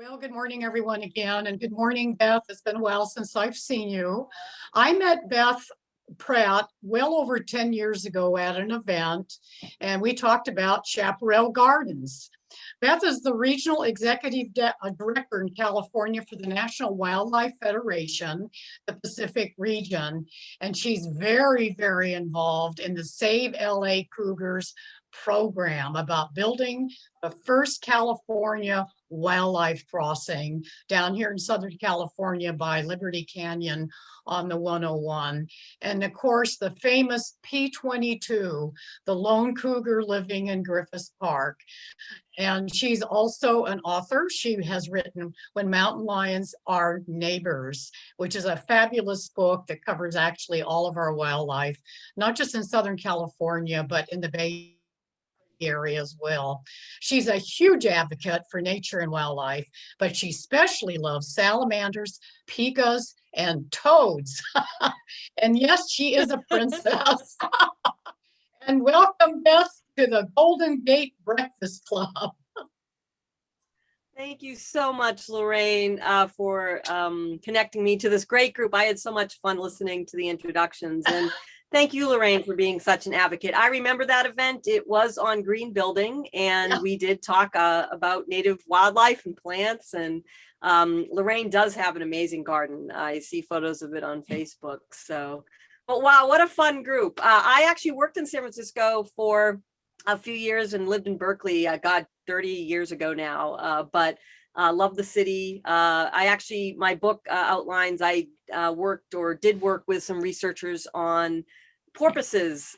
Well, good morning, everyone, again, and good morning, Beth. It's been a while since I've seen you. I met Beth Pratt well over 10 years ago at an event, and we talked about Chaparral Gardens. Beth is the regional executive director in California for the National Wildlife Federation, the Pacific region, and she's very, very involved in the Save LA Cougars program about building the first California wildlife crossing down here in Southern California by Liberty Canyon on the 101. And of course, the famous P22, the lone cougar living in Griffith Park. And she's also an author. She has written When Mountain Lions Are Neighbors, which is a fabulous book that covers actually all of our wildlife, not just in Southern California, but in the Bay area as well. She's a huge advocate for nature and wildlife, but she especially loves salamanders, pikas, and toads. And yes, she is a princess. And welcome, Beth, to the Golden Gate Breakfast Club. Thank you so much, Lorraine, for connecting me to this great group. I had so much fun listening to the introductions. And thank you, Lorraine, for being such an advocate. I remember that event. It was on Green Building, and we did talk about native wildlife and plants. And Lorraine does have an amazing garden. I see photos of it on Facebook. So, but wow, what a fun group. I actually worked in San Francisco for a few years and lived in Berkeley, God, 30 years ago now, but love the city. My book outlines, I did work with some researchers on porpoises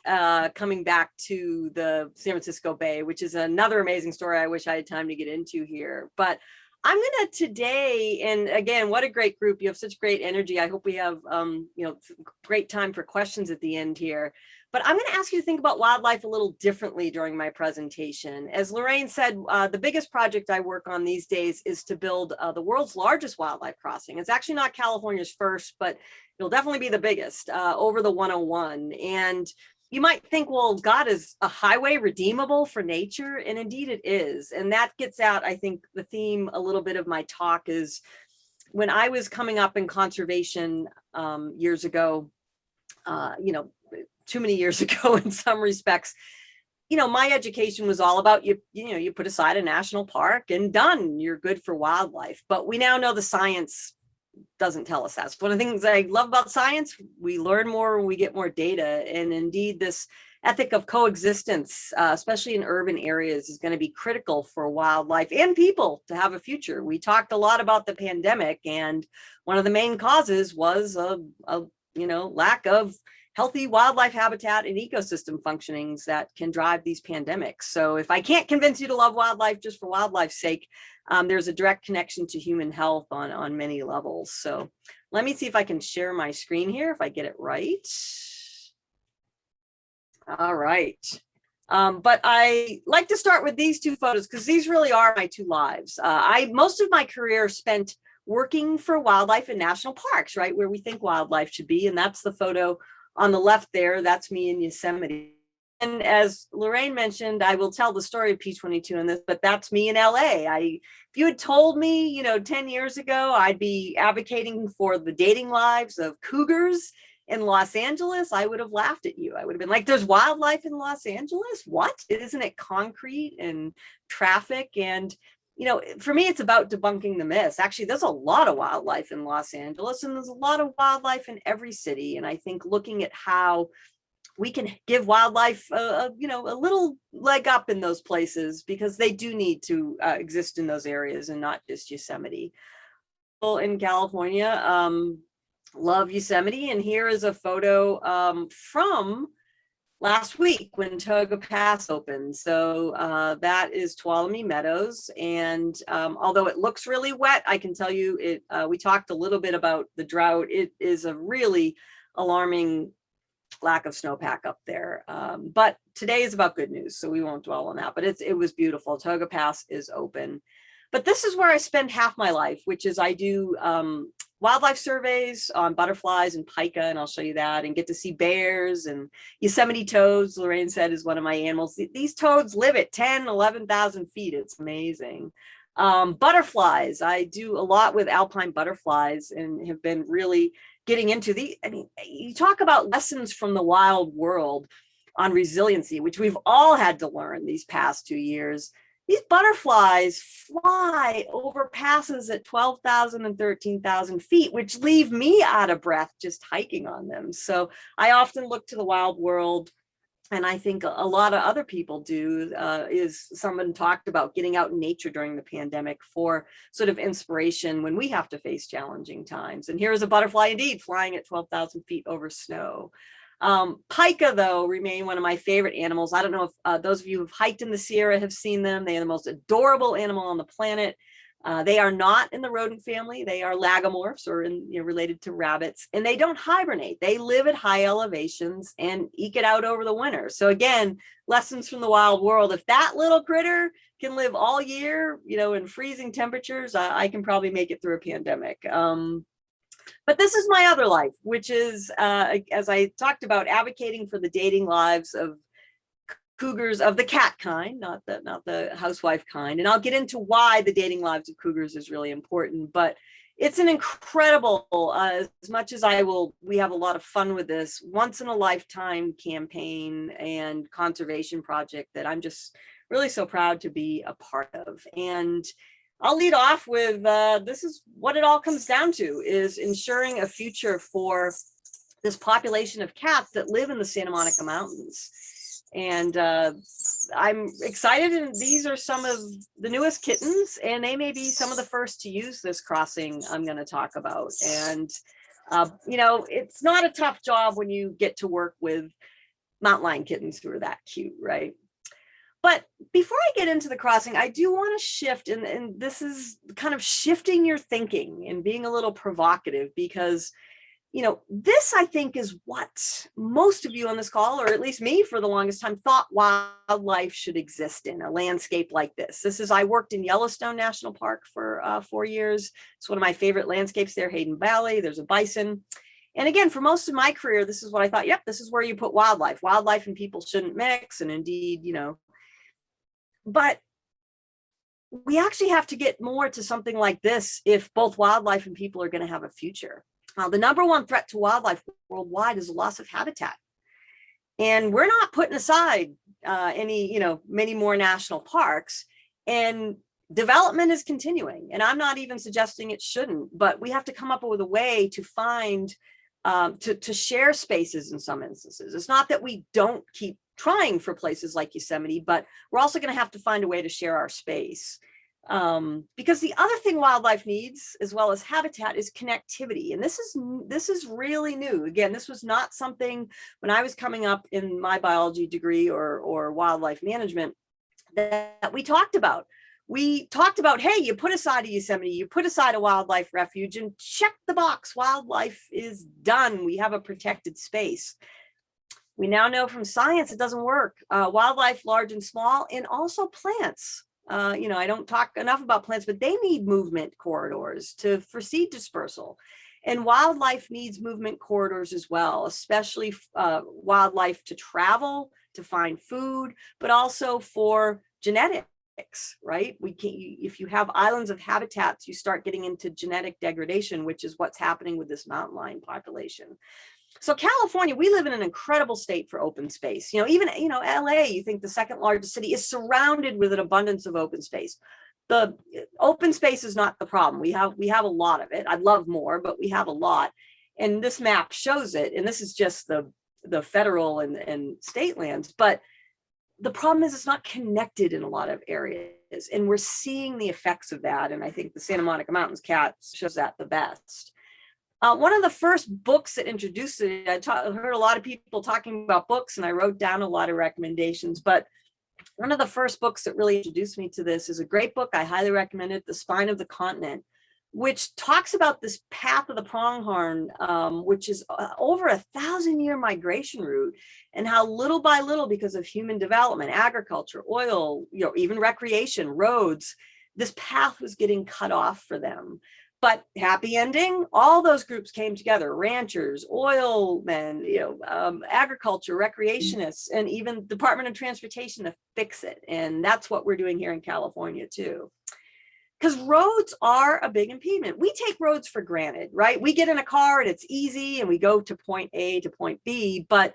coming back to the San Francisco Bay, which is another amazing story I wish I had time to get into here. But I'm gonna today, and again, what a great group. You have such great energy. I hope we have great time for questions at the end here. But I'm going to ask you to think about wildlife a little differently during my presentation. As Lorraine said, the biggest project I work on these days is to build the world's largest wildlife crossing. It's actually not California's first, but it'll definitely be the biggest over the 101. And you might think, well, God, is a highway redeemable for nature? And indeed it is. And that gets out, I think, the theme a little bit of my talk is when I was coming up in conservation years ago, too many years ago in some respects, my education was all about you put aside a national park and done, you're good for wildlife. But we now know the science doesn't tell us that. So one of the things I love about science, we learn more, we get more data. And indeed, this ethic of coexistence, especially in urban areas, is going to be critical for wildlife and people to have a future. We talked a lot about the pandemic, and one of the main causes was a lack of healthy wildlife habitat and ecosystem functionings that can drive these pandemics. So if I can't convince you to love wildlife just for wildlife's sake, there's a direct connection to human health on many levels. So let me see if I can share my screen here, if I get it right. All right. But I like to start with these two photos because these really are my two lives. Most of my career spent working for wildlife in national parks, right, where we think wildlife should be. And that's the photo on the left there. That's me in Yosemite. And as Lorraine mentioned, I will tell the story of P22 in this, but that's me in LA. If you had told me, 10 years ago, I'd be advocating for the dating lives of cougars in Los Angeles, I would have laughed at you. I would have been like, there's wildlife in Los Angeles? What? Isn't it concrete and traffic? And for me, it's about debunking the myths. Actually, there's a lot of wildlife in Los Angeles, and there's a lot of wildlife in every city. And I think looking at how we can give wildlife, a little leg up in those places, because they do need to exist in those areas and not just Yosemite. People in California love Yosemite, and here is a photo from last week when Tioga Pass opened. So that is Tuolumne Meadows. And although it looks really wet, I can tell you we talked a little bit about the drought. It is a really alarming lack of snowpack up there. But today is about good news, so we won't dwell on that. But it was beautiful. Tioga Pass is open. But this is where I spend half my life, which is I do wildlife surveys on butterflies and pika, and I'll show you that, and get to see bears and Yosemite toads. Lorraine said is one of my animals. These toads live at 10, 11,000 feet. It's amazing. Butterflies. I do a lot with alpine butterflies and have been really getting into I mean, you talk about lessons from the wild world on resiliency, which we've all had to learn these past 2 years. These butterflies fly over passes at 12,000 and 13,000 feet, which leave me out of breath just hiking on them. So I often look to the wild world, and I think a lot of other people do, is someone talked about getting out in nature during the pandemic for sort of inspiration when we have to face challenging times. And here's a butterfly indeed flying at 12,000 feet over snow. Pika, though, remain one of my favorite animals. I don't know if those of you who've hiked in the Sierra have seen them. They are the most adorable animal on the planet. They are not in the rodent family. They are lagomorphs, or related to rabbits, and they don't hibernate. They live at high elevations and eke it out over the winter. So again, lessons from the wild world. If that little critter can live all year, in freezing temperatures, I can probably make it through a pandemic. But this is my other life, which is, as I talked about, advocating for the dating lives of cougars of the cat kind, not the housewife kind. And I'll get into why the dating lives of cougars is really important. But it's an incredible, as much as we have a lot of fun with this, once in a lifetime campaign and conservation project that I'm just really so proud to be a part of. And I'll lead off with, this is what it all comes down to, is ensuring a future for this population of cats that live in the Santa Monica Mountains. And I'm excited, and these are some of the newest kittens, and they may be some of the first to use this crossing I'm going to talk about. And, it's not a tough job when you get to work with mountain lion kittens who are that cute, right? But before I get into the crossing, I do want to shift, and this is kind of shifting your thinking and being a little provocative, because, this, I think, is what most of you on this call, or at least me for the longest time, thought wildlife should exist in a landscape like this. I worked in Yellowstone National Park for 4 years. It's one of my favorite landscapes there, Hayden Valley. There's a bison. And again, for most of my career, this is what I thought, yep, this is where you put wildlife. Wildlife and people shouldn't mix. And indeed, but we actually have to get more to something like this if both wildlife and people are going to have a future. The number one threat to wildlife worldwide is the loss of habitat. And we're not putting aside many more national parks, and development is continuing. And I'm not even suggesting it shouldn't, but we have to come up with a way to find, to share spaces in some instances. It's not that we don't keep trying for places like Yosemite, but we're also going to have to find a way to share our space. Because the other thing wildlife needs, as well as habitat, is connectivity. And this is really new. Again, this was not something when I was coming up in my biology degree or wildlife management that we talked about. We talked about, hey, you put aside a Yosemite, you put aside a wildlife refuge, and check the box. Wildlife is done. We have a protected space. We now know from science it doesn't work. Wildlife, large and small, and also plants. I don't talk enough about plants, but they need movement corridors for seed dispersal. And wildlife needs movement corridors as well, especially wildlife to travel, to find food, but also for genetics, right? If you have islands of habitats, you start getting into genetic degradation, which is what's happening with this mountain lion population. So California, we live in an incredible state for open space. Even, LA, you think the second largest city, is surrounded with an abundance of open space. The open space is not the problem. We have a lot of it. I'd love more, but we have a lot. And this map shows it. And this is just the federal and state lands. But the problem is it's not connected in a lot of areas. And we're seeing the effects of that. And I think the Santa Monica Mountains cat shows that the best. One of the first books that introduced it, I heard a lot of people talking about books, and I wrote down a lot of recommendations, but one of the first books that really introduced me to this is a great book. I highly recommend it, The Spine of the Continent, which talks about this path of the pronghorn, which is over 1,000-year migration route, and how little by little, because of human development, agriculture, oil, even recreation, roads, this path was getting cut off for them. But happy ending, all those groups came together, ranchers, oil men, agriculture, recreationists, and even Department of Transportation to fix it. And that's what we're doing here in California too. Because roads are a big impediment. We take roads for granted, right? We get in a car and it's easy and we go to point A to point B. But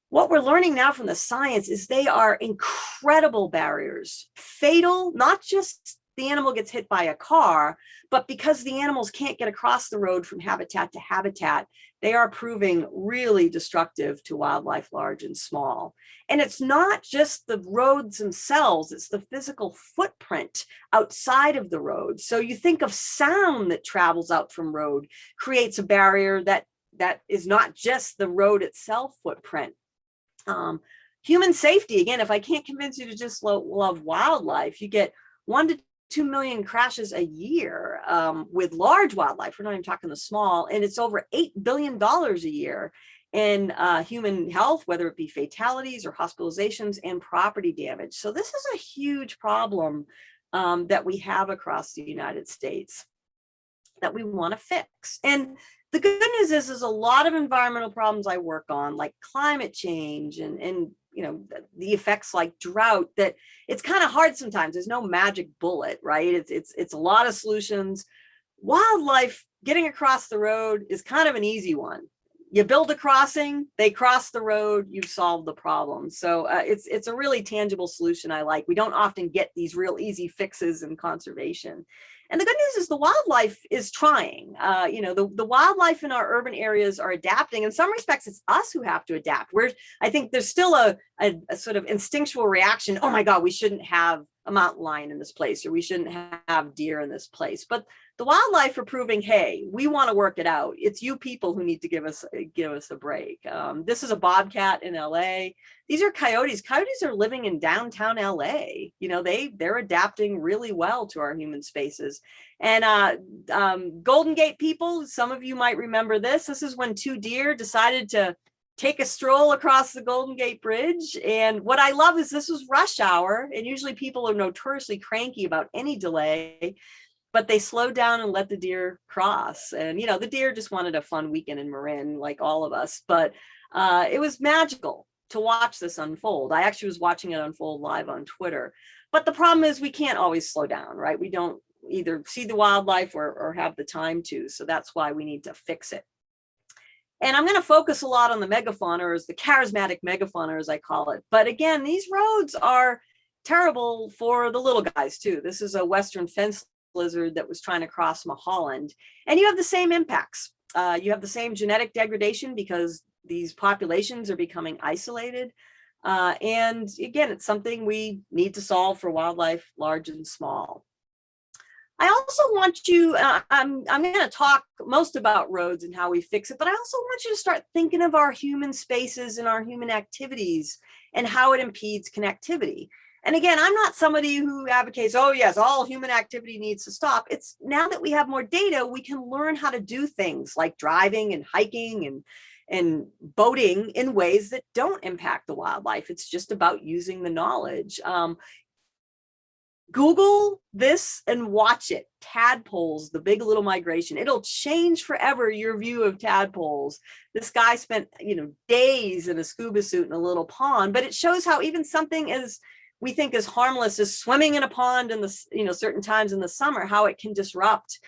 what we're learning now from the science is they are incredible barriers, fatal, not just the animal gets hit by a car, but because the animals can't get across the road from habitat to habitat, they are proving really destructive to wildlife large and small. And it's not just the roads themselves, it's the physical footprint outside of the road. So you think of sound that travels out from road, creates a barrier that is not just the road itself footprint. Human safety, again, if I can't convince you to just love wildlife, you get 1 to 2 million crashes a year with large wildlife. We're not even talking the small, and it's over $8 billion a year in human health, whether it be fatalities or hospitalizations and property damage. So this is a huge problem that we have across the United States that we want to fix. And the good news is there's a lot of environmental problems I work on, like climate change and the effects like drought, that it's kind of hard sometimes. There's no magic bullet, right? It's a lot of solutions. Wildlife getting across the road is kind of an easy one. You build a crossing, they cross the road, you've solved the problem. So it's a really tangible solution I like. We don't often get these real easy fixes in conservation. And the good news is the wildlife is trying. The wildlife in our urban areas are adapting. In some respects, it's us who have to adapt. I think there's still a sort of instinctual reaction. Oh my God, we shouldn't have a mountain lion in this place, or we shouldn't have deer in this place. But the wildlife are proving, hey, we want to work it out. It's you people who need to give us a break. This is a bobcat in LA. These are coyotes. Coyotes are living in downtown LA. They're adapting really well to our human spaces. And Golden Gate people, some of you might remember this. This is when 2 deer decided to take a stroll across the Golden Gate Bridge. And what I love is this was rush hour, and usually people are notoriously cranky about any delay, but they slowed down and let the deer cross. And, the deer just wanted a fun weekend in Marin, like all of us, but it was magical to watch this unfold. I actually was watching it unfold live on Twitter. But the problem is we can't always slow down, right? We don't either see the wildlife or have the time to. So that's why we need to fix it. And I'm going to focus a lot on the megafauna, or the charismatic megafauna, as I call it. But again, these roads are terrible for the little guys too. This is a Western fence lizard that was trying to cross Mulholland. And you have the same impacts. You have the same genetic degradation because these populations are becoming isolated. And again, it's something we need to solve for wildlife, large and small. I also want you, I'm going to talk most about roads and how we fix it, but I also want you to start thinking of our human spaces and our human activities and how it impedes connectivity. And again, I'm not somebody who advocates, oh yes, all human activity needs to stop. It's now that we have more data, we can learn how to do things like driving and hiking and boating in ways that don't impact the wildlife. It's just about using the knowledge. Google this and watch it. Tadpoles, the Big Little Migration. It'll change forever your view of tadpoles. This guy spent, days in a scuba suit in a little pond, but it shows how even something as we think is harmless as swimming in a pond in the, certain times in the summer, how it can disrupt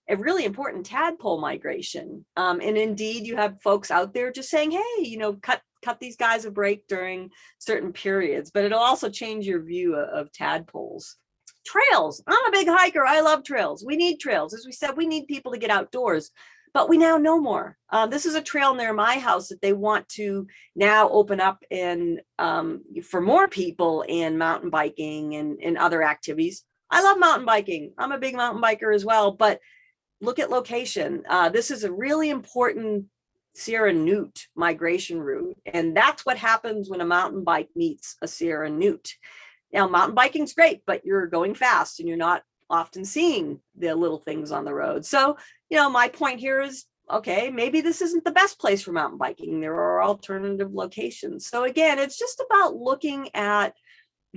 a really important tadpole migration. And indeed, you have folks out there just saying, hey, cut these guys a break during certain periods, but it'll also change your view of tadpoles. Trails. I'm a big hiker. I love trails. We need trails. As we said, we need people to get outdoors, but we now know more. This is a trail near my house that they want to now open up in for more people in mountain biking and other activities. I love mountain biking. I'm a big mountain biker as well, but look at location. This is a really important Sierra Newt migration route. And that's what happens when a mountain bike meets a Sierra Newt. Now, mountain biking's great, but you're going fast and you're not often seeing the little things on the road. So, my point here is, okay, maybe this isn't the best place for mountain biking. There are alternative locations. So again, it's just about looking at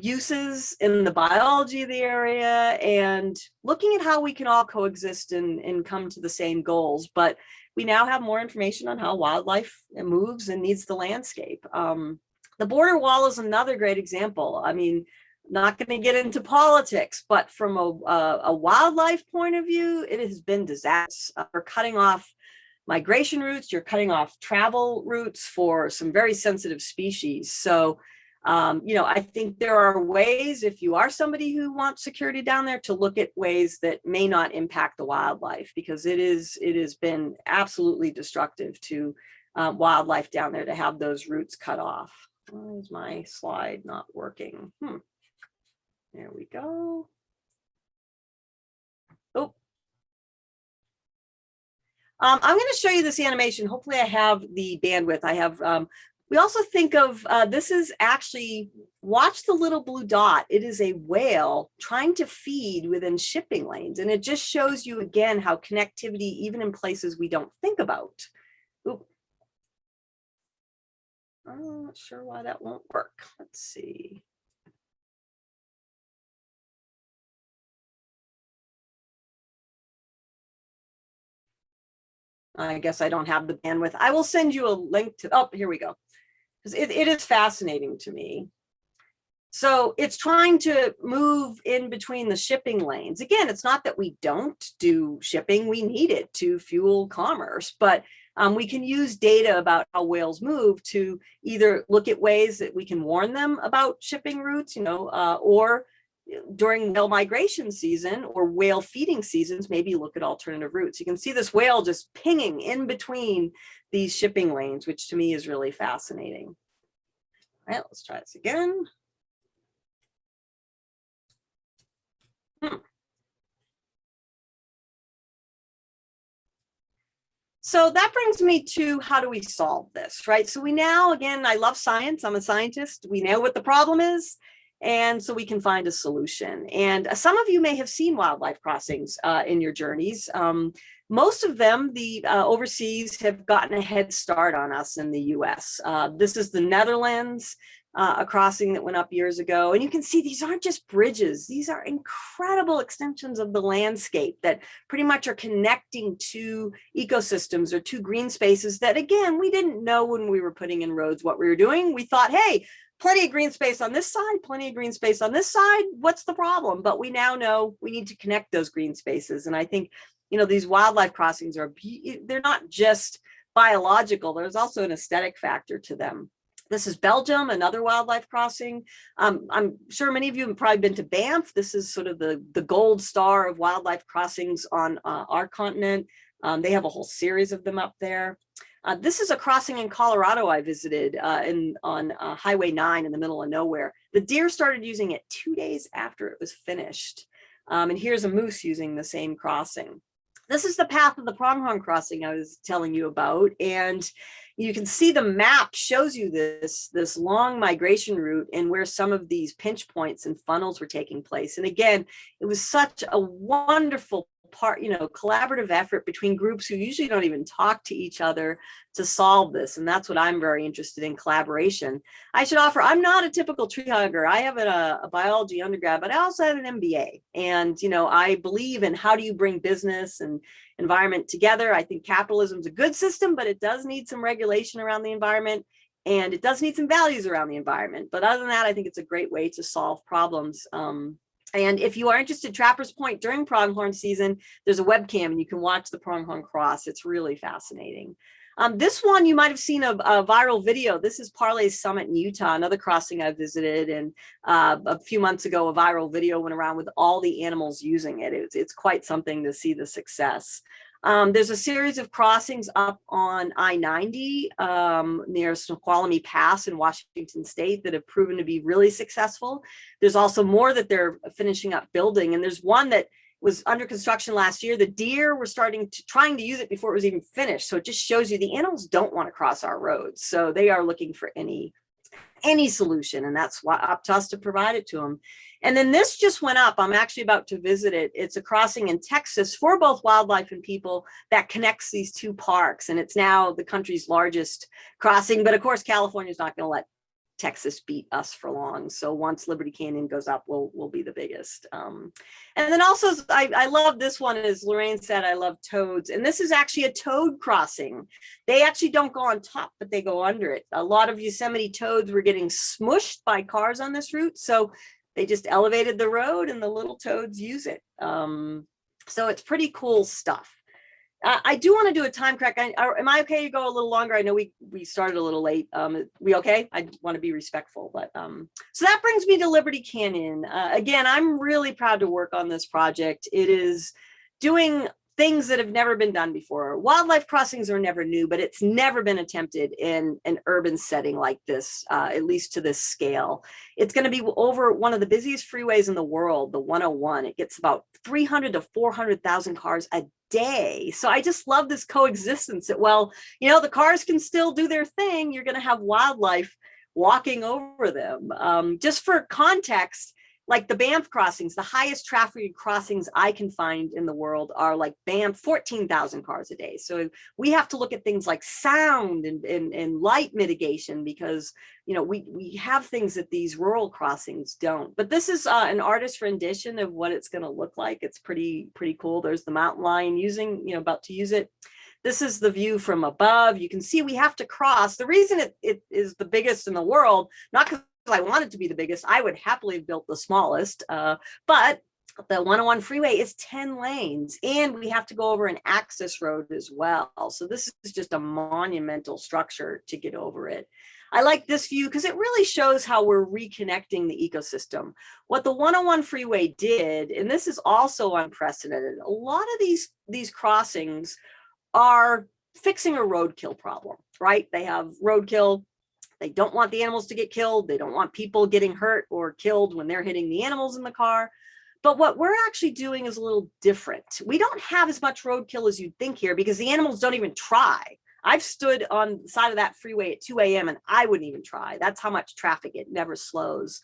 uses in the biology of the area, and looking at how we can all coexist and come to the same goals. But we now have more information on how wildlife moves and needs the landscape. The border wall is another great example. I mean, not going to get into politics, but from a wildlife point of view, it has been disastrous. We're cutting off migration routes, you're cutting off travel routes for some very sensitive species. So, you know, I think there are ways, if you are somebody who wants security down there, to look at ways that may not impact the wildlife, because it has been absolutely destructive to wildlife down there to have those routes cut off. Why is my slide not working? There we go. Oh. I'm going to show you this animation. Hopefully I have the bandwidth. I have, we also think of, this is actually, watch the little blue dot. It is a whale trying to feed within shipping lanes. And it just shows you again how connectivity, even in places we don't think about. Oop. I'm not sure why that won't work. Let's see. I guess I don't have the bandwidth. I will send you a link to, oh, here we go. Because it is fascinating to me. So it's trying to move in between the shipping lanes. Again, it's not that we don't do shipping. We need it to fuel commerce, but we can use data about how whales move to either look at ways that we can warn them about shipping routes, you know, or during whale migration season or whale feeding seasons, maybe look at alternative routes. You can see this whale just pinging in between these shipping lanes, which to me is really fascinating. All right, let's try this again. So that brings me to how do we solve this, right? So we now, again, I love science. I'm a scientist. We know what the problem is. And so we can find a solution. And some of you may have seen wildlife crossings in your journeys. Most of them, the overseas, have gotten a head start on us in the US. This is the Netherlands, a crossing that went up years ago. And you can see these aren't just bridges. These are incredible extensions of the landscape that pretty much are connecting to ecosystems or to green spaces that, again, we didn't know when we were putting in roads what we were doing. We thought, hey, plenty of green space on this side, plenty of green space on this side. What's the problem? But we now know we need to connect those green spaces. And I think, you know, these wildlife crossings are, they're not just biological. There's also an aesthetic factor to them. This is Belgium, another wildlife crossing. I'm sure many of you have probably been to Banff. This is sort of the gold star of wildlife crossings on our continent. They have a whole series of them up there. This is a crossing in Colorado I visited on Highway 9 in the middle of nowhere. The deer started using it 2 days after it was finished. And here's a moose using the same crossing. This is the path of the Pronghorn Crossing I was telling you about. And you can see the map shows you this long migration route and where some of these pinch points and funnels were taking place. And again, it was such a wonderful part, you know, collaborative effort between groups who usually don't even talk to each other to solve this. And that's what I'm very interested in, collaboration. I should offer, I'm not a typical tree hugger. I have a biology undergrad, but I also had an MBA. And, you know, I believe in how do you bring business and environment together. I think capitalism is a good system, but it does need some regulation around the environment. And it does need some values around the environment. But other than that, I think it's a great way to solve problems. And if you are interested, Trappers Point during pronghorn season, there's a webcam and you can watch the pronghorn cross. It's really fascinating. This one, you might have seen a viral video. This is Parley's summit in Utah, another crossing I visited. And a few months ago, a viral video went around with all the animals using it. It's quite something to see the success. There's a series of crossings up on I-90 near Snoqualmie Pass in Washington State that have proven to be really successful. There's also more that they're finishing up building. And there's one that was under construction last year. The deer were trying to use it before it was even finished. So it just shows you the animals don't want to cross our roads. So they are looking for any solution. And that's why up to us to provide it to them. And then this just went up. I'm actually about to visit it. It's a crossing in Texas for both wildlife and people that connects these two parks. And it's now the country's largest crossing. But of course, California is not going to let Texas beat us for long. So once Liberty Canyon goes up, we'll be the biggest. And then also, I love this one, as Lorraine said, I love toads. And this is actually a toad crossing. They actually don't go on top, but they go under it. A lot of Yosemite toads were getting smushed by cars on this route. So they just elevated the road and the little toads use it. So it's pretty cool stuff. I do want to do a time correct. Am I okay to go a little longer? I know we started a little late. We okay? I want to be respectful, but so that brings me to Liberty Canyon. Again, I'm really proud to work on this project. It is doing things that have never been done before. Wildlife crossings are never new, but it's never been attempted in an urban setting like this, at least to this scale. It's going to be over one of the busiest freeways in the world, the 101. It gets about 300 to 400,000 cars a day. So I just love this coexistence that, well, you know, the cars can still do their thing. You're going to have wildlife walking over them. Just for context, like the Banff crossings, the highest traffic crossings I can find in the world are like Banff, 14,000 cars a day. So we have to look at things like sound and light mitigation, because, you know, we have things that these rural crossings don't. But this is an artist rendition of what it's going to look like. It's pretty cool. There's the mountain lion about to use it. This is the view from above. You can see we have to cross. The reason it is the biggest in the world, not because I wanted to be the biggest, I would happily have built the smallest, but the 101 freeway is 10 lanes, and we have to go over an access road as well. So this is just a monumental structure to get over it. I like this view because it really shows how we're reconnecting the ecosystem. What the 101 freeway did, and this is also unprecedented, a lot of these crossings are fixing a roadkill problem, right? They have roadkill. They don't want the animals to get killed. They don't want people getting hurt or killed when they're hitting the animals in the car. But what we're actually doing is a little different. We don't have as much roadkill as you'd think here, because the animals don't even try. I've stood on the side of that freeway at 2 a.m. and I wouldn't even try. That's how much traffic, it never slows.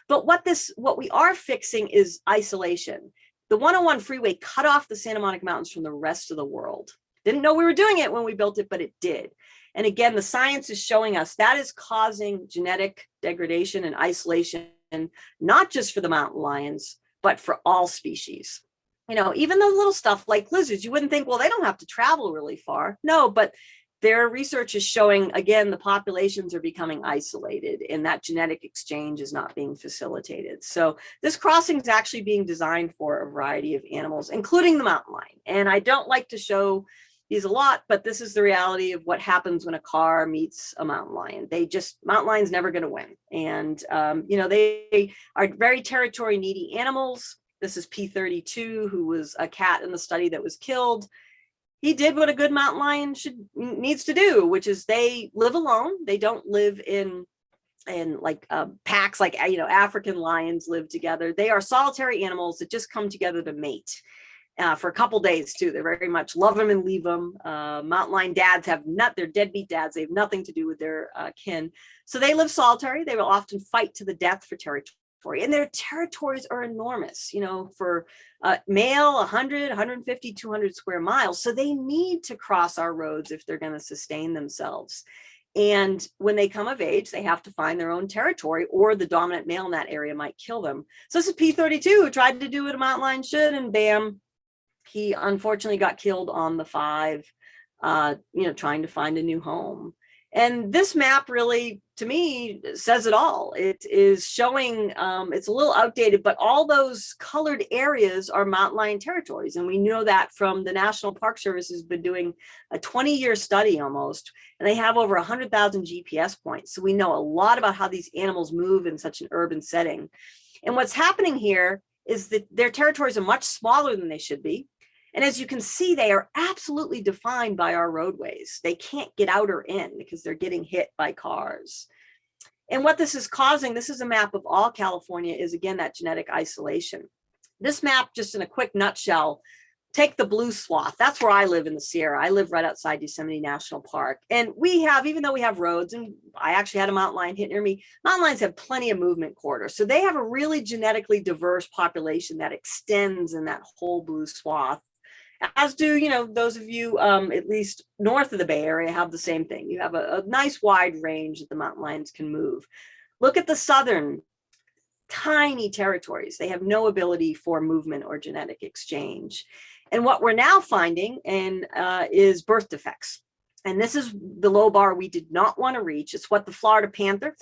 But what we are fixing is isolation. The 101 freeway cut off the Santa Monica Mountains from the rest of the world. Didn't know we were doing it when we built it, but it did. And again, the science is showing us that is causing genetic degradation and isolation, not just for the mountain lions, but for all species. You know, even the little stuff like lizards, you wouldn't think, well, they don't have to travel really far. No, but their research is showing, again, the populations are becoming isolated and that genetic exchange is not being facilitated. So this crossing is actually being designed for a variety of animals, including the mountain lion. And I don't like to show these a lot, but this is the reality of what happens when a car meets a mountain lion. Mountain lion's never going to win. And, they are very territory needy animals. This is P22, who was a cat in the study that was killed. He did what a good mountain lion needs to do, which is they live alone. They don't live in like packs, like, African lions live together. They are solitary animals that just come together to mate. For a couple days too. They very much love them and leave them. Mountain lion dads they're deadbeat dads. They have nothing to do with their kin. So they live solitary. They will often fight to the death for territory, and their territories are enormous, for male, 100, 150, 200 square miles. So they need to cross our roads if they're going to sustain themselves. And when they come of age, they have to find their own territory, or the dominant male in that area might kill them. So this is P32, who tried to do what a mountain lion should, and bam, he unfortunately got killed on the 5, trying to find a new home. And this map really, to me, says it all. It is showing, it's a little outdated, but all those colored areas are mountain lion territories. And we know that from the National Park Service has been doing a 20-year study almost, and they have over 100,000 GPS points. So we know a lot about how these animals move in such an urban setting. And what's happening here is that their territories are much smaller than they should be. And as you can see, they are absolutely defined by our roadways. They can't get out or in because they're getting hit by cars. And what this is causing, this is a map of all California, is again, that genetic isolation. This map, just in a quick nutshell, take the blue swath. That's where I live in the Sierra. I live right outside Yosemite National Park. And we have, even though we have roads, and I actually had a mountain lion hit near me, mountain lions have plenty of movement corridors. So they have a really genetically diverse population that extends in that whole blue swath. As do, those of you at least north of the Bay Area have the same thing. You have a nice wide range that the mountain lions can move. Look at the southern, tiny territories. They have no ability for movement or genetic exchange. And what we're now finding is birth defects. And this is the low bar we did not want to reach. It's what the Florida panther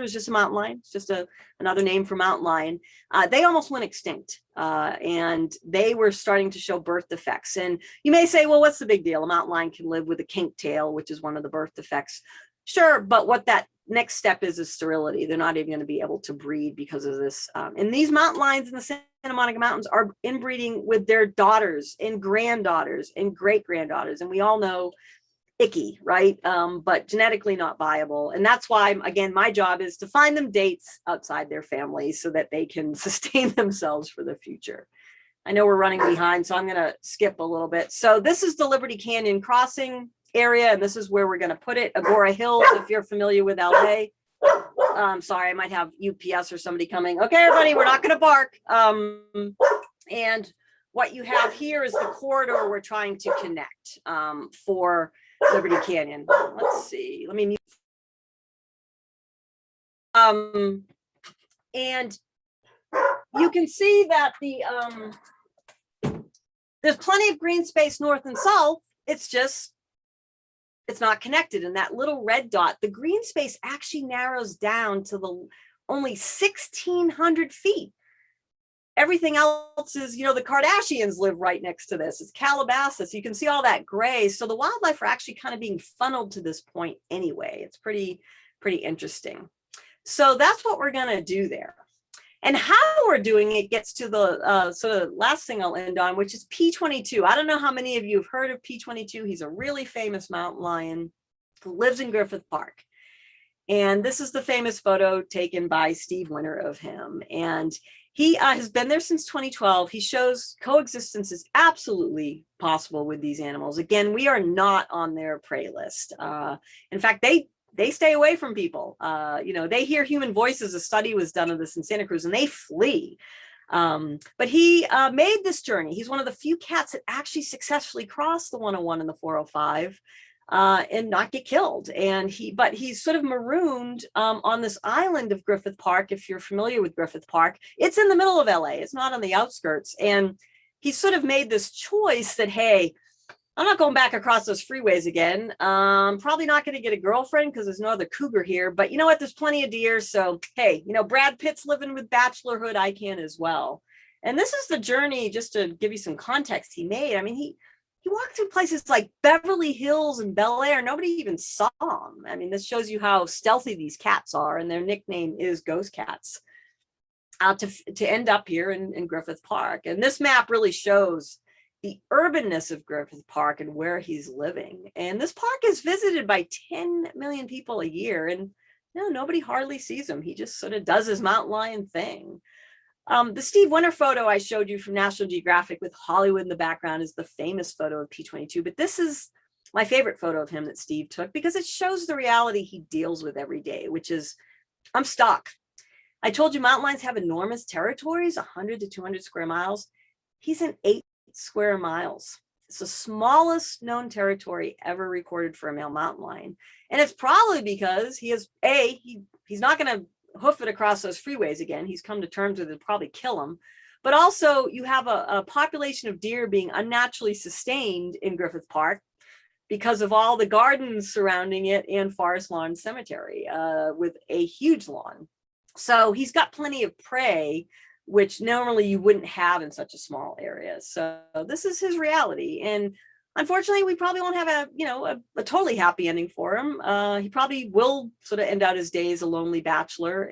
is just a mountain lion. It's just another name for mountain lion. They almost went extinct, and they were starting to show birth defects. And you may say, well, what's the big deal? A mountain lion can live with a kink tail, which is one of the birth defects. Sure, but what that next step is sterility. They're not even going to be able to breed because of this. And these mountain lions in the Santa Monica Mountains are inbreeding with their daughters and granddaughters and great-granddaughters. And we all know icky, right? But genetically not viable. And that's why, again, my job is to find them dates outside their families so that they can sustain themselves for the future. I know we're running behind, so I'm going to skip a little bit. So this is the Liberty Canyon Crossing area, and this is where we're going to put it. Agora Hills, if you're familiar with LA. Sorry, I might have UPS or somebody coming. Okay, everybody, we're not going to bark. And what you have here is the corridor we're trying to connect for Liberty Canyon. Let's see. Let me mute. And you can see that there's plenty of green space north and south. It's not connected. And that little red dot, the green space actually narrows down to the only 1,600 feet. Everything else is, the Kardashians live right next to this. It's Calabasas. You can see all that gray. So the wildlife are actually kind of being funneled to this point anyway. It's pretty interesting. So that's what we're going to do there. And how we're doing it gets to the sort of last thing I'll end on, which is P22. I don't know how many of you have heard of P22. He's a really famous mountain lion who lives in Griffith Park. And this is the famous photo taken by Steve Winter of him. And he has been there since 2012. He shows coexistence is absolutely possible with these animals. Again, we are not on their prey list. In fact, they stay away from people. They hear human voices. A study was done of this in Santa Cruz, and they flee. But he made this journey. He's one of the few cats that actually successfully crossed the 101 and the 405 and not get killed. But he's sort of marooned on this island of Griffith Park. If you're familiar with Griffith Park, it's in the middle of LA. It's not on the outskirts. And he's sort of made this choice that, hey, I'm not going back across those freeways again. Probably not going to get a girlfriend because there's no other cougar here. But you know what? There's plenty of deer. So, hey, Brad Pitt's living with bachelorhood. I can as well. And this is the journey, just to give you some context, he made. I mean, he walked through places like Beverly Hills and Bel Air. Nobody even saw him. I mean, this shows you how stealthy these cats are. And their nickname is ghost cats. To end up here in Griffith Park. And this map really shows the urbanness of Griffith Park and where he's living. And this park is visited by 10 million people a year. And nobody hardly sees him. He just sort of does his mountain lion thing. The Steve Winter photo I showed you from National Geographic with Hollywood in the background is the famous photo of P22. But this is my favorite photo of him that Steve took because it shows the reality he deals with every day, which is, I'm stuck. I told you mountain lions have enormous territories, 100 to 200 square miles. He's in 8 square miles. It's the smallest known territory ever recorded for a male mountain lion. And it's probably because he's not going to hoof it across those freeways again. He's come to terms with it, probably kill him. But also you have a population of deer being unnaturally sustained in Griffith Park because of all the gardens surrounding it and Forest Lawn Cemetery with a huge lawn. So he's got plenty of prey, which normally you wouldn't have in such a small area. So this is his reality. And unfortunately, we probably won't have a totally happy ending for him. He probably will sort of end out his days a lonely bachelor.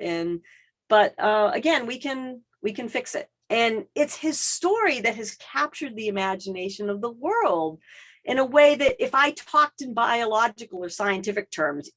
But again, we can fix it. And it's his story that has captured the imagination of the world in a way that if I talked in biological or scientific terms,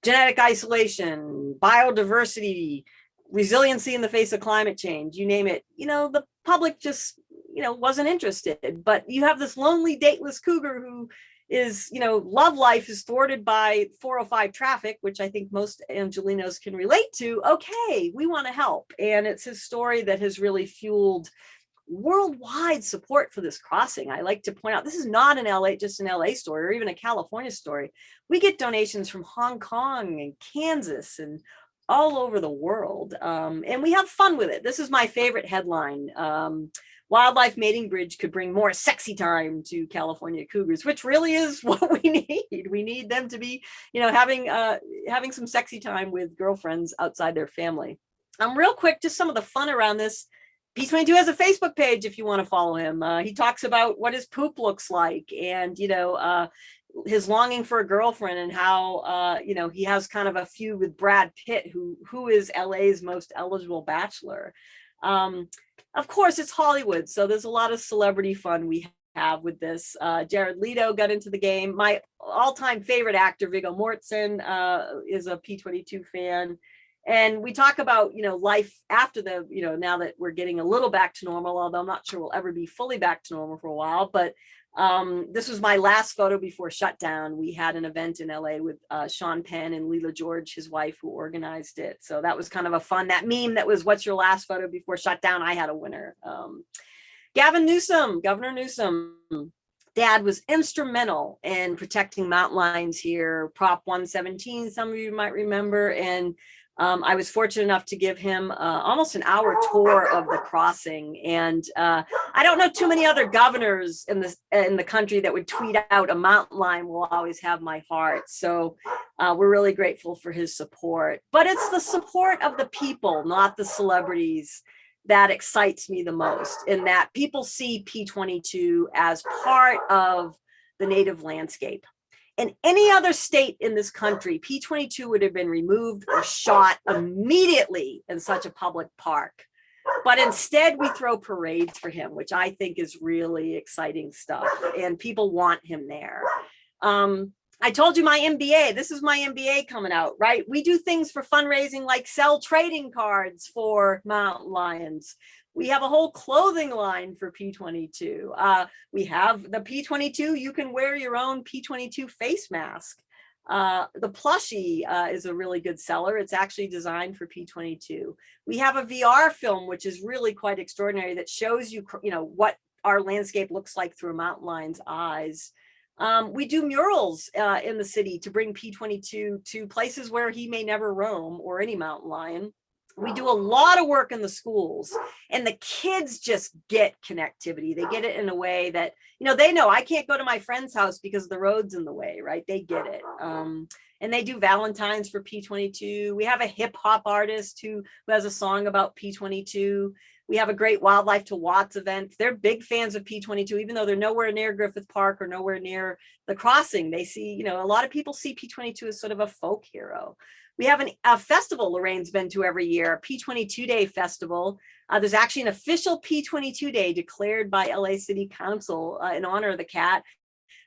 genetic isolation, biodiversity, resiliency in the face of climate change, you name it, the public just, wasn't interested. But you have this lonely, dateless cougar who is, love life is thwarted by 405 traffic, which I think most Angelinos can relate to. Okay, we want to help. And it's his story that has really fueled worldwide support for this crossing. I like to point out, this is not just an LA story or even a California story. We get donations from Hong Kong and Kansas and all over the world. And we have fun with it. This is my favorite headline. Wildlife mating bridge could bring more sexy time to California cougars, which really is what we need. We need them to be, having some sexy time with girlfriends outside their family. Real quick, just some of the fun around this. P22 has a Facebook page if you want to follow him. He talks about what his poop looks like, and his longing for a girlfriend, and how he has kind of a feud with Brad Pitt, who is LA's most eligible bachelor. Of course, it's Hollywood, so there's a lot of celebrity fun we have with this. Jared Leto got into the game. My all-time favorite actor, Viggo Mortensen, is a P22 fan. And we talk about, life after the, now that we're getting a little back to normal, although I'm not sure we'll ever be fully back to normal for a while. But this was my last photo before shutdown. We had an event in LA with Sean Penn and Leela George, his wife, who organized it. So that was kind of a fun, that meme that was, what's your last photo before shutdown? I had a winner. Gavin Newsom, Governor Newsom, Dad was instrumental in protecting mountain lions here. Prop 117, some of you might remember. And I was fortunate enough to give him almost an hour tour of the crossing. And I don't know too many other governors in the country that would tweet out, a mountain lion will always have my heart. So we're really grateful for his support. But it's the support of the people, not the celebrities, that excites me the most, in that people see P22 as part of the native landscape. In any other state in this country, P22 would have been removed or shot immediately in such a public park. But instead, we throw parades for him, which I think is really exciting stuff. And people want him there. I told you my MBA. This is my MBA coming out, right? We do things for fundraising, like sell trading cards for mountain lions. We have a whole clothing line for P22. We have the P22, you can wear your own P22 face mask. The plushie is a really good seller. It's actually designed for P22. We have a VR film, which is really quite extraordinary, that shows you, what our landscape looks like through a mountain lion's eyes. We do murals in the city to bring P22 to places where he may never roam, or any mountain lion. We do a lot of work in the schools, and the kids just get connectivity. They get it in a way that, they know I can't go to my friend's house because the road's in the way, right? They get it. And they do Valentine's for P22. We have a hip hop artist who has a song about P22. We have a great Wildlife to Watts event. They're big fans of P22, even though they're nowhere near Griffith Park or nowhere near the crossing. They see, a lot of people see P22 as sort of a folk hero. We have a festival Lorraine's been to every year, P22 Day Festival. There's actually an official P22 Day declared by LA City Council in honor of the cat.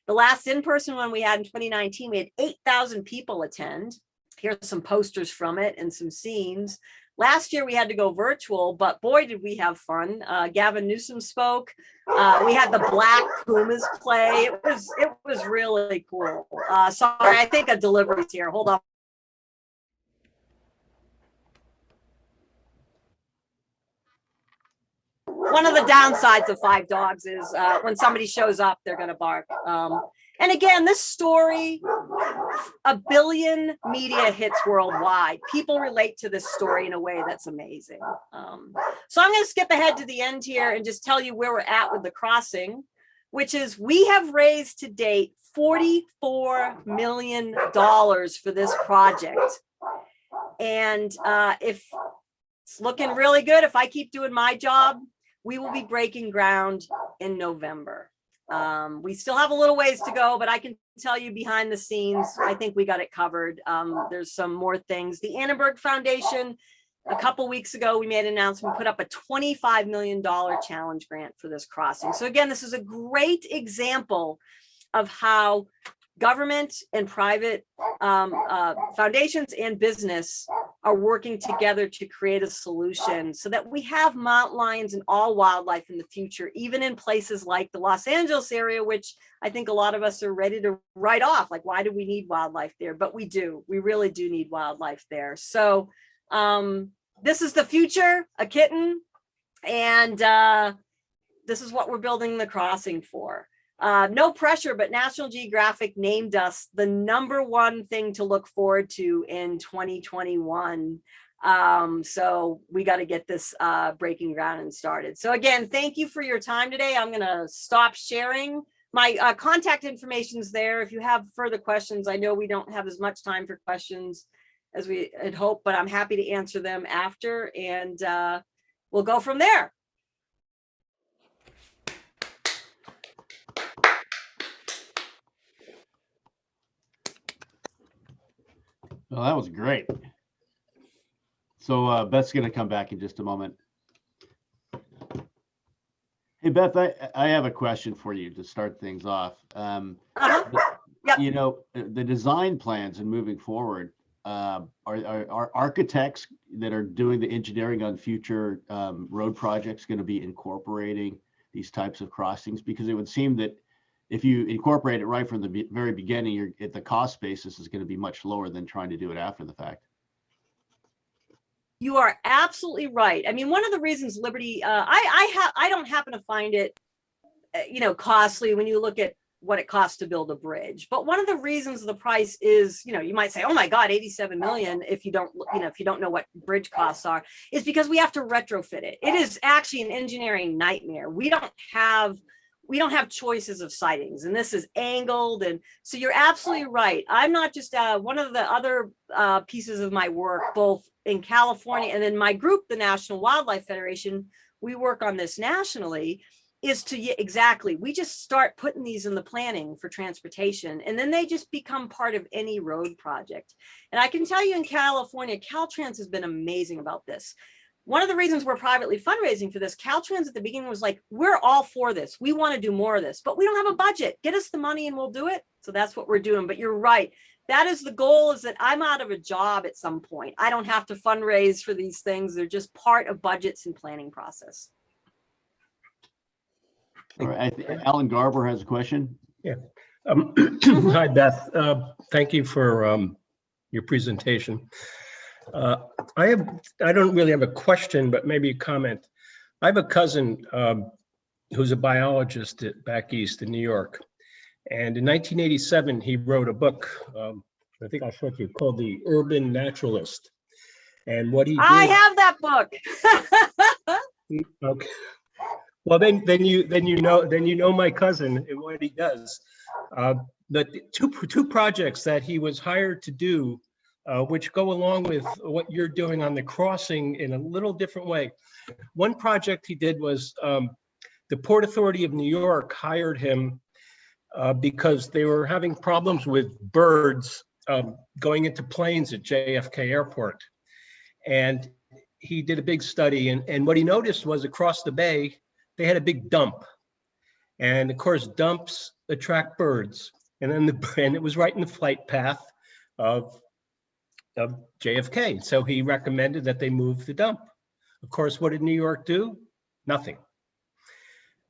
The last in-person one we had in 2019, we had 8,000 people attend. Here's some posters from it and some scenes. Last year we had to go virtual, but boy, did we have fun. Gavin Newsom spoke. We had the Black Pumas play. It was really cool. Sorry, I think a delivery's here. Hold on. One of the downsides of 5 dogs is when somebody shows up, they're going to bark. And again, this story, 1 billion media hits worldwide. People relate to this story in a way that's amazing. So I'm going to skip ahead to the end here and just tell you where we're at with the crossing, which is we have raised to date $44 million for this project. And if it's looking really good, if I keep doing my job, we will be breaking ground in November. We still have a little ways to go, but I can tell you behind the scenes, I think we got it covered. There's some more things. The Annenberg Foundation, a couple weeks ago, we made an announcement, put up a $25 million challenge grant for this crossing. So again, this is a great example of how government and private foundations and business are working together to create a solution so that we have mountain lions and all wildlife in the future, even in places like the Los Angeles area, which I think a lot of us are ready to write off. Like, why do we need wildlife there? But we do. We really do need wildlife there. So this is the future, a kitten, and this is what we're building the crossing for. No pressure, but National Geographic named us the #1 thing to look forward to in 2021. So we got to get this breaking ground and started. So again, thank you for your time today. I'm going to stop sharing. My contact information is there. If you have further questions, I know we don't have as much time for questions as we had hoped, but I'm happy to answer them after, and we'll go from there. Well, that was great. So Beth's going to come back in just a moment. Hey, Beth, I have a question for you to start things off. Yep. You know, the design plans and moving forward, are architects that are doing the engineering on future road projects going to be incorporating these types of crossings? Because it would seem that if you incorporate it right from the very beginning, the cost basis is going to be much lower than trying to do it after the fact. You are absolutely right. I mean, one of the reasons Liberty, I don't happen to find it, costly when you look at what it costs to build a bridge. But one of the reasons the price is, you might say, oh my God, 87 million, if you don't know what bridge costs are, is because we have to retrofit it. It is actually an engineering nightmare. We don't have choices of sightings, and this is angled. And so you're absolutely right. I'm not just one of the other pieces of my work, both in California and then my group, the National Wildlife Federation, we work on this nationally, is we just start putting these in the planning for transportation, and then they just become part of any road project. And I can tell you in California, Caltrans has been amazing about this. One of the reasons we're privately fundraising for this, Caltrans at the beginning was like, we're all for this. We want to do more of this, but we don't have a budget. Get us the money and we'll do it. So that's what we're doing. But you're right. That is the goal, is that I'm out of a job at some point. I don't have to fundraise for these things. They're just part of budgets and planning process. All right. Alan Garber has a question. Yeah. Hi, Beth. Thank you for your presentation. I don't really have a question, but maybe a comment. I have a cousin who's a biologist back east in New York. And in 1987, he wrote a book, I think I'll show it to you, called The Urban Naturalist. And what he did, I have that book. Okay. Well, then you know my cousin and what he does. The two projects that he was hired to do, which go along with what you're doing on the crossing in a little different way. One project he did was the Port Authority of New York hired him because they were having problems with birds going into planes at JFK Airport. And he did a big study, and what he noticed was across the bay, they had a big dump. And of course, dumps attract birds. And then it was right in the flight path of JFK. So he recommended that they move the dump. Of course, what did New York do? Nothing.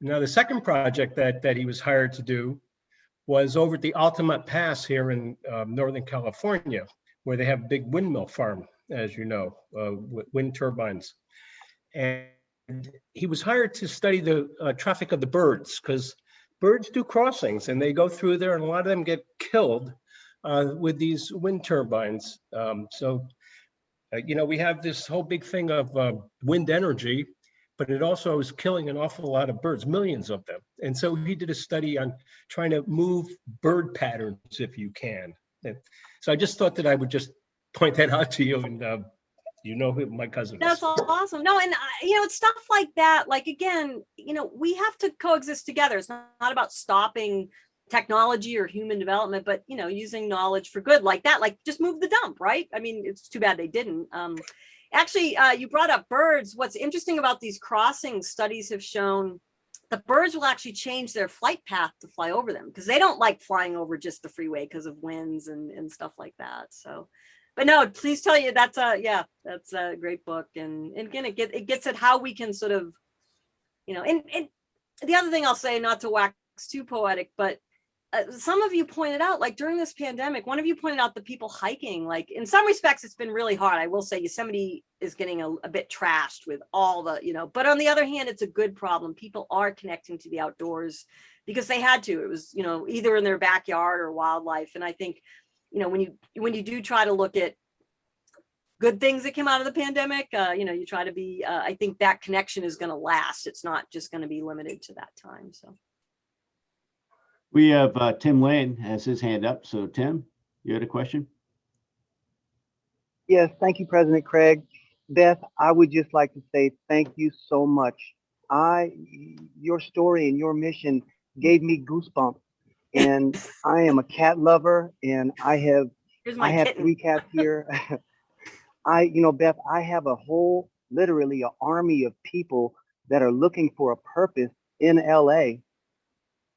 Now, the second project that he was hired to do was over at the Altamont Pass here in Northern California, where they have a big windmill farm, as you know, wind turbines. And he was hired to study the traffic of the birds, because birds do crossings and they go through there, and a lot of them get killed with these wind turbines. We have this whole big thing of wind energy, but it also is killing an awful lot of birds, millions of them. And so he did a study on trying to move bird patterns if you can. So I just thought that I would just point that out to you, and you know who my cousin is. That's awesome. No, and it's stuff like that. Like, again, we have to coexist together. It's not about stopping technology or human development, but using knowledge for good, like that. Like, just move the dump, right? I mean, it's too bad they didn't. Actually, you brought up birds. What's interesting about these crossing studies have shown the birds will actually change their flight path to fly over them, because they don't like flying over just the freeway because of winds and stuff like that. So, but no, please tell you that's a great book. And again, it gets at how we can sort of, and the other thing I'll say, not to wax too poetic, but some of you pointed out, like during this pandemic, one of you pointed out the people hiking, like in some respects, it's been really hard. I will say Yosemite is getting a bit trashed with all the, but on the other hand, it's a good problem. People are connecting to the outdoors because they had to. It was, either in their backyard or wildlife. And I think, when you do try to look at good things that came out of the pandemic, you try to be, I think that connection is going to last. It's not just going to be limited to that time. So. We have Tim Lane has his hand up. So Tim, you had a question? Yes, thank you, President Craig. Beth, I would just like to say thank you so much. Your story and your mission gave me goosebumps. And I am a cat lover, and I have kitten. 3 cats here. Beth, I have literally an army of people that are looking for a purpose in LA.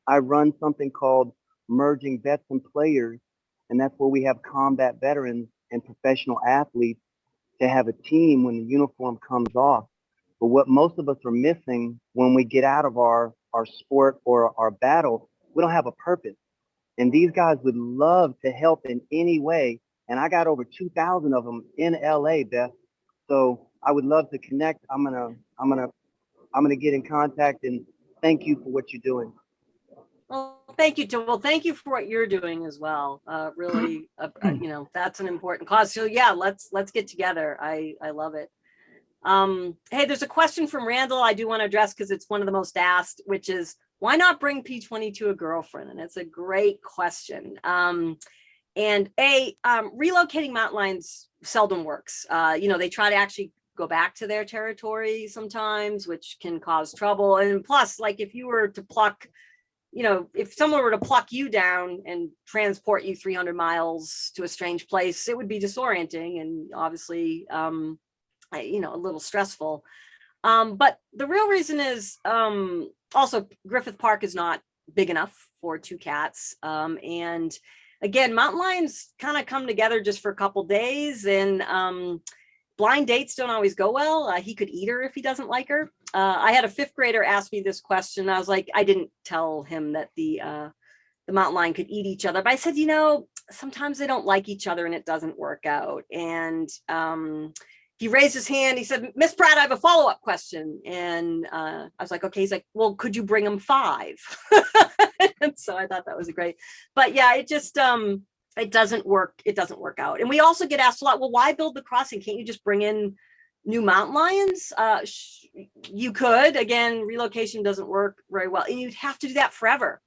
I run something called Merging Vets and Players, and that's where we have combat veterans and professional athletes to have a team when the uniform comes off. But what most of us are missing when we get out of our sport or our battle, we don't have a purpose. And these guys would love to help in any way. And I got over 2,000 of them in LA, Beth. So I would love to connect. I'm gonna get in contact, and thank you for what you're doing. Well, thank you, Tim. Well, thank you for what you're doing as well. Really, that's an important cause. So yeah, let's get together. I love it. Hey, there's a question from Randall I do want to address because it's one of the most asked, which is, why not bring P22 a girlfriend? And it's a great question. Relocating mountain lions seldom works. They try to actually go back to their territory sometimes, which can cause trouble. And plus, like if you were to pluck, if someone were to pluck you down and transport you 300 miles to a strange place, it would be disorienting and obviously, a little stressful. But the real reason is also Griffith Park is not big enough for 2 cats. And again, mountain lions kind of come together just for a couple days, and blind dates don't always go well. He could eat her if he doesn't like her. I had a 5th grader ask me this question. I was like, I didn't tell him that the mountain lion could eat each other, but I said, sometimes they don't like each other and it doesn't work out. And he raised his hand. He said, Miss Pratt, I have a follow-up question. And I was like, okay. He's like, well, could you bring him 5? And so I thought that was great. But yeah, it just, it doesn't work. It doesn't work out. And we also get asked a lot, well, why build the crossing? Can't you just bring in new mountain lions? You could. Again, relocation doesn't work very well. And you'd have to do that forever.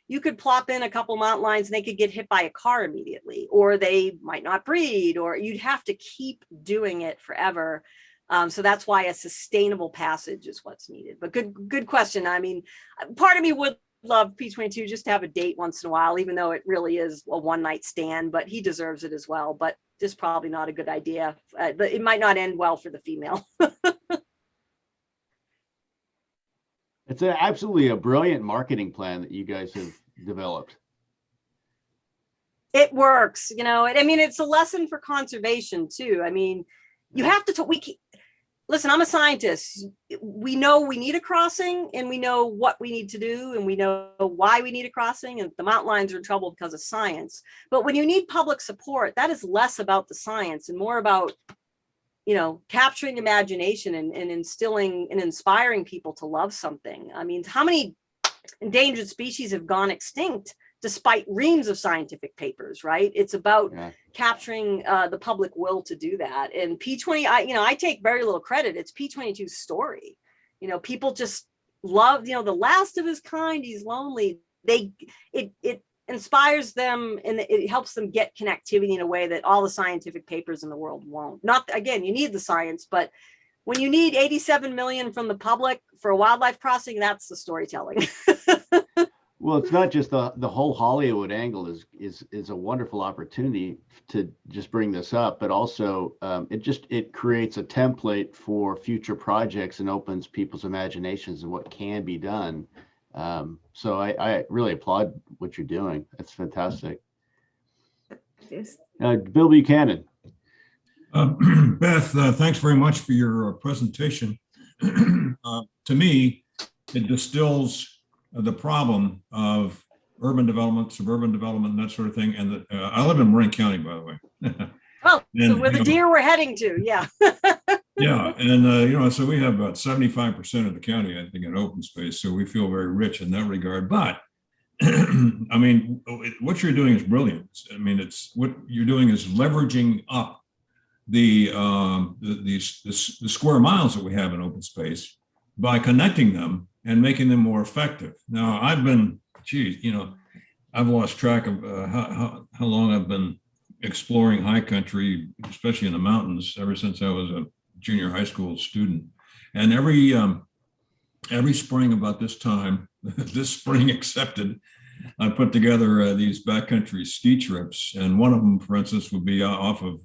You could plop in a couple mountain lions and they could get hit by a car immediately, or they might not breed, or you'd have to keep doing it forever. So that's why a sustainable passage is what's needed. But good question. I mean, part of me would love P22 just to have a date once in a while, even though it really is a one-night stand, but he deserves it as well. But just probably not a good idea. But it might not end well for the female. It's absolutely a brilliant marketing plan that you guys have developed. It works, I mean, it's a lesson for conservation too. I mean, you have to listen, I'm a scientist. We know we need a crossing, and we know what we need to do, and we know why we need a crossing, and the mountain lions are in trouble because of science. But when you need public support, that is less about the science and more about capturing imagination and instilling and inspiring people to love something. I mean, how many endangered species have gone extinct despite reams of scientific papers, right? It's about capturing the public will to do that. And P20, I take very little credit. It's P22's story. People just love, the last of his kind. He's lonely. It inspires them, and it helps them get connectivity in a way that all the scientific papers in the world won't. Not, again, you need the science, but when you need 87 million from the public for a wildlife crossing, that's the storytelling. Well, it's not just the whole Hollywood angle is a wonderful opportunity to just bring this up, but also it creates a template for future projects and opens people's imaginations and what can be done. So I really applaud what you're doing. That's fantastic. Bill Buchanan. Beth, thanks very much for your presentation. To me, it distills the problem of urban development, suburban development, and that sort of thing. And I live in Marin County, by the way. Oh, And, so where the deer we're heading to, yeah. Yeah, and so we have about 75% of the county, I think, in open space. So we feel very rich in that regard. But I mean, what you're doing is brilliant. I mean, it's what you're doing is leveraging up the square miles that we have in open space by connecting them and making them more effective. Now, I've been, I've lost track of how long I've been exploring high country, especially in the mountains, ever since I was a junior high school student. And every spring about this time, this spring accepted, I put together these backcountry ski trips. And one of them, for instance, would be off of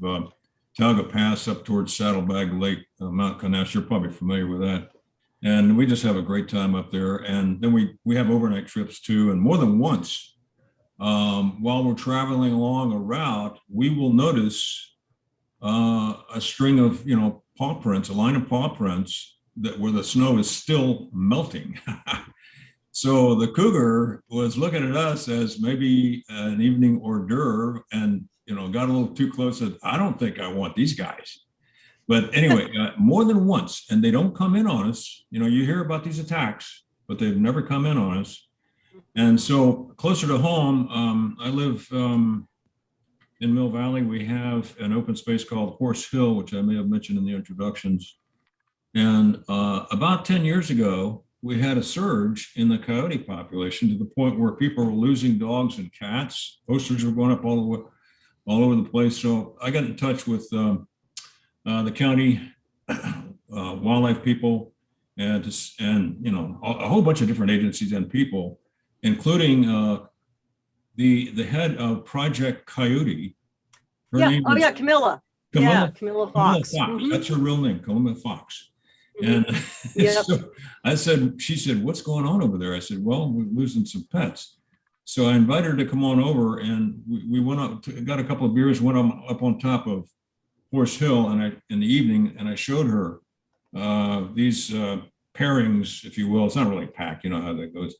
Talga Pass up towards Saddlebag Lake, Mount Conesh. You're probably familiar with that. And we just have a great time up there. And then we have overnight trips too. And more than once, while we're traveling along a route, we will notice a string of, paw prints, a line of paw prints where the snow is still melting. So the cougar was looking at us as maybe an evening hors d'oeuvre and, got a little too close. Said, I don't think I want these guys. But anyway, more than once, and they don't come in on us. You hear about these attacks, but they've never come in on us. And so closer to home, I live in Mill Valley. We have an open space called Horse Hill, which I may have mentioned in the introductions. And about 10 years ago, we had a surge in the coyote population to the point where people were losing dogs and cats. Posters were going up all over the place. So I got in touch with the county wildlife people and a whole bunch of different agencies and people, including the head of Project Coyote. Her name is Camilla. Camilla Fox. Mm-hmm. That's her real name, Camilla Fox. And so she said, what's going on over there? I said, well, we're losing some pets. So I invited her to come on over, and we went up, got a couple of beers, went up on top of Horse Hill in the evening, and I showed her these pairings, if you will. It's not really a pack, you know how that goes.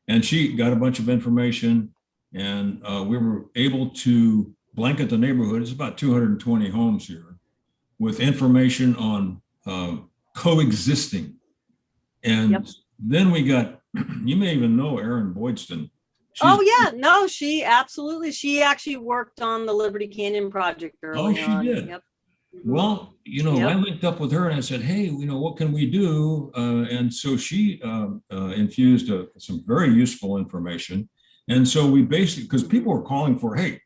And she got a bunch of information, and we were able to blanket the neighborhood. It's about 220 homes here with information on coexisting. And then we got, you may even know Erin Boydston. She actually worked on the Liberty Canyon project early on. Oh, she did. Well, I linked up with her and I said, hey, what can we do? And so she infused some very useful information. And so we basically, because people were calling for, hey,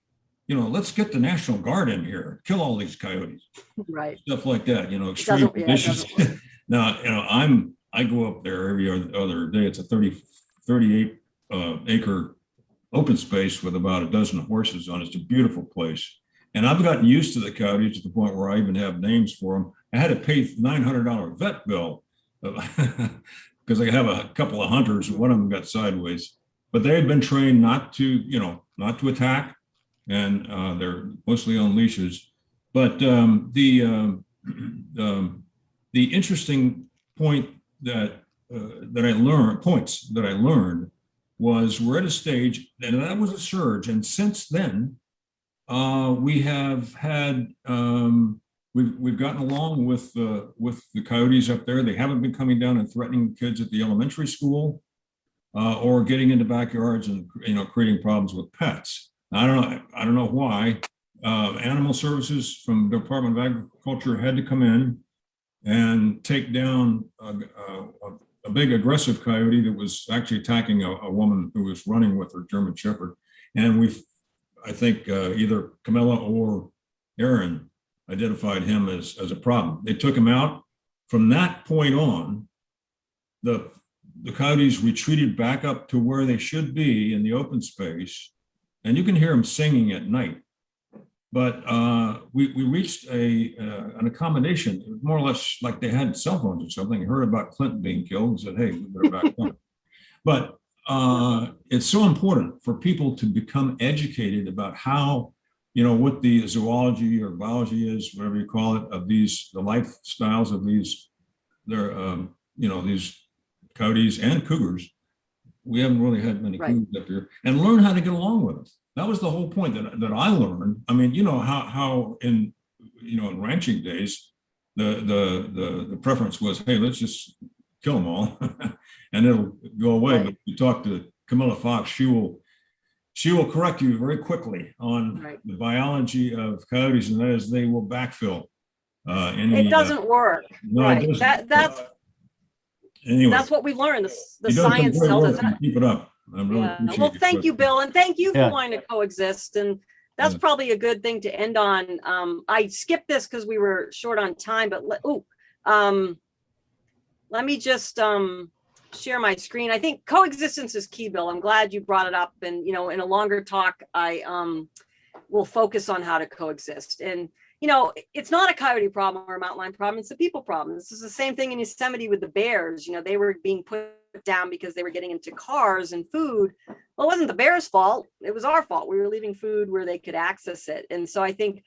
let's get the National Guard in here, kill all these coyotes, right? Stuff like that, extreme conditions. Now, I go up there every other day. It's a 38 acre open space with about a dozen horses on it. It's a beautiful place. And I've gotten used to the coyotes to the point where I even have names for them. I had to pay $900 vet bill because I have a couple of hunters. One of them got sideways, but they had been trained not to attack, and they're mostly on leashes. But the interesting point that I learned was we're at a stage, and that was a surge. And since then, we have had we've gotten along with the coyotes up there. They haven't been coming down and threatening kids at the elementary school or getting into backyards and creating problems with pets. I don't know why. Animal Services from the Department of Agriculture had to come in and take down a big aggressive coyote that was actually attacking a woman who was running with her German Shepherd. And I think either Camilla or Erin identified him as a problem. They took him out. From that point on, the coyotes retreated back up to where they should be in the open space, and you can hear them singing at night. But we reached an accommodation. It was more or less like they had cell phones or something. I heard about Clinton being killed and said, hey, we better back down. But it's so important for people to become educated about how, what the zoology or biology is, whatever you call it, of the lifestyles of these coyotes and cougars, we haven't really had many Right. Cougars up here, and learn how to get along with them. That was the whole point that I learned. I mean, you know, how in, you know, in ranching days, the preference was, hey, let's just kill them all and it'll go away. Right. But if you talk to Camilla Fox, she will correct you very quickly on Right. the biology of coyotes, and that is they will backfill. Any, It doesn't work. no, Right. it doesn't. Anyway, Anyway, that's what we've learned. The you've done some science great tells work, us and that. keep it up. I really Yeah. appreciate Well, your thank you, question. Bill, and thank you for Yeah. wanting to coexist. And that's Yeah. probably a good thing to end on. I skipped this because we were short on time, but let me just share my screen. I think coexistence is key, Bill. I'm glad you brought it up. And, you know, in a longer talk, I will focus on how to coexist. And, you know, it's not a coyote problem or a mountain lion problem. It's a people problem. This is the same thing in Yosemite with the bears. You know, they were being put down because they were getting into cars and food. Well, it wasn't the bears' fault. It was our fault. We were leaving food where they could access it. And so I think,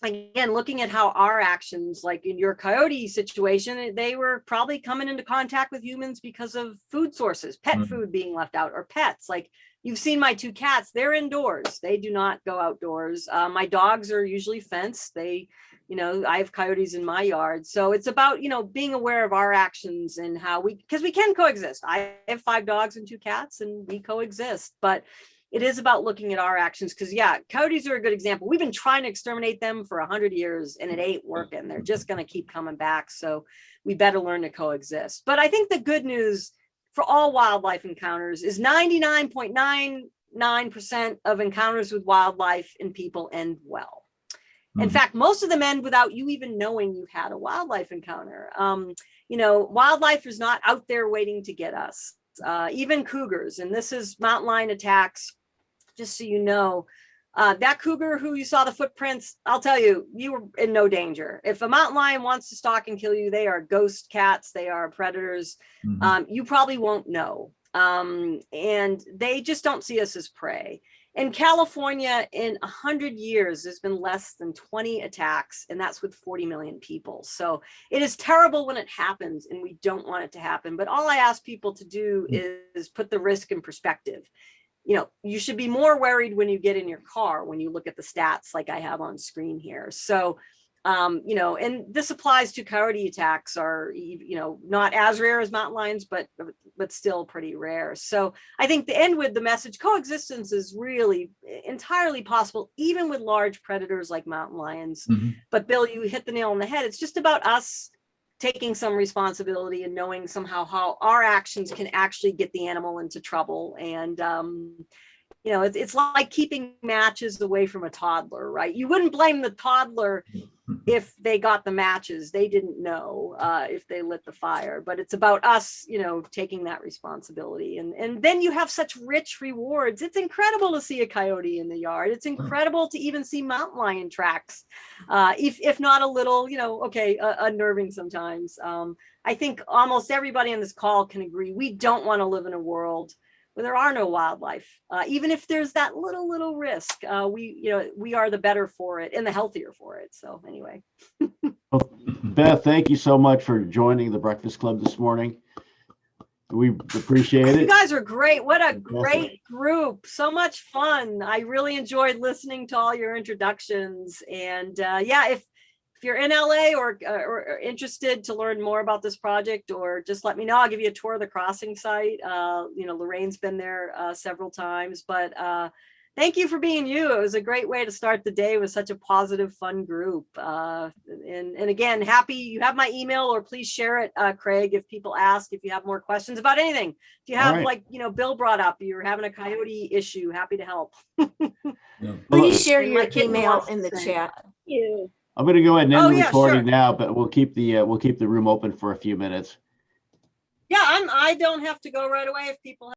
again, looking at how our actions, like in your coyote situation, they were probably coming into contact with humans because of food sources, pet food being left out, or pets. Like, you've seen my 2 cats, they're indoors. They do not go outdoors. My dogs are usually fenced. They, you know, I have coyotes in my yard. So it's about, you know, being aware of our actions and how because we can coexist. I have 5 dogs and 2 cats and we coexist, but it is about looking at our actions. Because yeah, coyotes are a good example. We've been trying to exterminate them for 100 years and it ain't working. They're just going to keep coming back. So we better learn to coexist. But I think the good news for all wildlife encounters is 99.99% of encounters with wildlife and people end well. In fact, most of them end without you even knowing you've had a wildlife encounter. You know, wildlife is not out there waiting to get us. Even cougars, and this is mountain lion attacks, just so you know. That cougar who you saw the footprints, I'll tell you, you were in no danger. If a mountain lion wants to stalk and kill you, they are ghost cats, they are predators. You probably won't know. And they just don't see us as prey. In California, in 100 years, there's been less than 20 attacks, and that's with 40 million people. So it is terrible when it happens, and we don't want it to happen. But all I ask people to do is put the risk in perspective. You know, you should be more worried when you get in your car, when you look at the stats like I have on screen here. So, you know, and this applies to coyote attacks, are, you know, not as rare as mountain lions, but still pretty rare. So I think to end with the message, coexistence is really entirely possible, even with large predators like mountain lions. But Bill, you hit the nail on the head. It's just about us taking some responsibility and knowing somehow how our actions can actually get the animal into trouble. And, you know, it's like keeping matches away from a toddler, right? You wouldn't blame the toddler if they got the matches. They didn't know if they lit the fire, but it's about us, you know, taking that responsibility. And then you have such rich rewards. It's incredible to see a coyote in the yard. It's incredible to even see mountain lion tracks, if not a little, you know, okay, unnerving sometimes. I think almost everybody on this call can agree. We don't want to live in a world where there are no wildlife, even if there's that little risk. We are the better for it and the healthier for it. So anyway. Well, Beth, thank you so much for joining the Breakfast Club this morning. We appreciate it. You guys are great. What a great group. So much fun. I really enjoyed listening to all your introductions. And yeah, if you're in LA or interested to learn more about this project, or just let me know. I'll give you a tour of the crossing site. You know, Lorraine's been there several times, but thank you for being you. It was a great way to start the day with such a positive, fun group. And again, happy you have my email, or please share it, Craig, if people ask, if you have more questions about anything. If you have, like, you know, Bill brought up, you're having a coyote issue, happy to help. Please share And your my kitten email wants in the to say, chat. Thank you. I'm going to go ahead and end the yeah, recording sure. now, but we'll keep the room open for a few minutes. Yeah, I don't have to go right away if people